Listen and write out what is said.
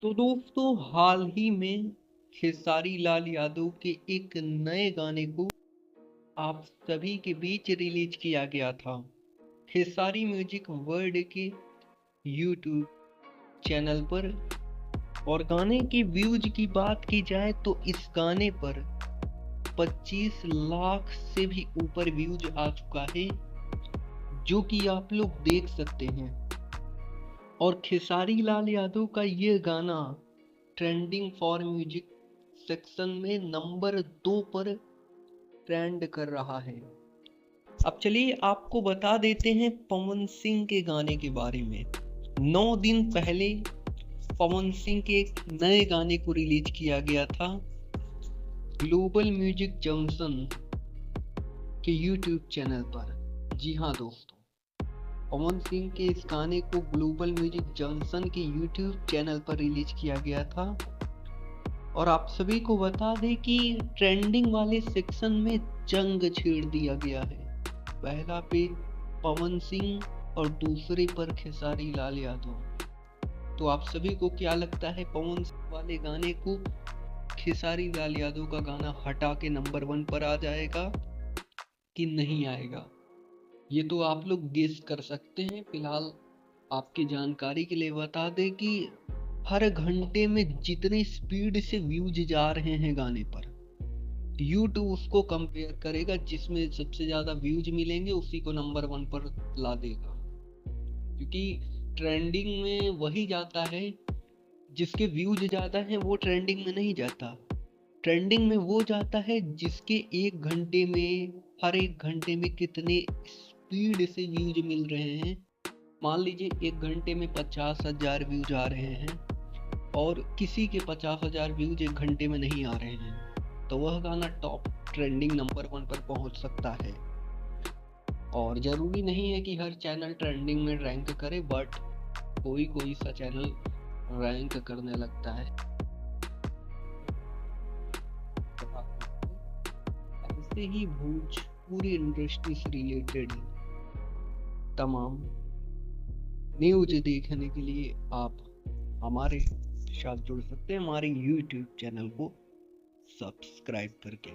तो दोस्तों हाल ही में खेसारी लाल यादव के एक नए गाने को आप सभी के बीच रिलीज किया गया था खेसारी म्यूजिक वर्ल्ड के यूट्यूब चैनल पर। और गाने की व्यूज की बात की जाए तो इस गाने पर 25 लाख से भी ऊपर व्यूज आ चुका है, जो कि आप लोग देख सकते हैं। और खेसारी लाल यादव का ये गाना ट्रेंडिंग फॉर म्यूजिक सेक्शन में नंबर 2 पर ट्रेंड कर रहा है। अब चलिए आपको बता देते हैं पवन सिंह के गाने के बारे में। 9 दिन पहले पवन सिंह के एक नए गाने को रिलीज किया गया था ग्लोबल म्यूजिक जंक्शन के यूट्यूब चैनल पर। जी हाँ दोस्तों, पवन सिंह के इस गाने को ग्लोबल म्यूजिक जंक्शन के यूट्यूब चैनल पर रिलीज किया गया था। और आप सभी को बता दें कि ट्रेंडिंग वाले सेक्शन में जंग छेड़ दिया गया है। पहला पे पवन सिंह और दूसरे पर खेसारी लाल यादव। तो आप सभी को क्या लगता है, पवन सिंह वाले गाने को खेसारी लाल यादव का गाना हटा के नंबर 1 पर आ जाएगा कि नहीं आएगा? ये तो आप लोग गेस कर सकते हैं। फिलहाल आपकी जानकारी के लिए बता दें कि हर घंटे में जितनी स्पीड से व्यूज जा रहे हैं गाने पर, यूट्यूब उसको कंपेयर करेगा, जिसमें सबसे ज्यादा व्यूज मिलेंगे उसी को नंबर 1 पर ला देगा। क्योंकि ट्रेंडिंग में वही जाता है, जिसके व्यूज ज्यादा हैं वो ट्रेंडिंग में नहीं जाता। ट्रेंडिंग में वो जाता है जिसके एक घंटे में, हर एक घंटे में कितने स्पीड से व्यूज मिल रहे हैं। मान लीजिए एक घंटे में 50,000 व्यूज आ रहे हैं और किसी के 50,000 व्यूज एक घंटे में नहीं आ रहे हैं, तो वह गाना टॉप ट्रेंडिंग नंबर 1 पर पहुंच सकता है। और जरूरी नहीं है कि हर चैनल ट्रेंडिंग में रैंक करे, बट कोई कोई सा चैनल रैंक करने लगता है। ऐसे ही भोजपुरी इंडस्ट्री से रिलेटेड तमाम न्यूज देखने के लिए आप हमारे साथ जुड़ सकते हैं, हमारे YouTube चैनल को सब्सक्राइब करके।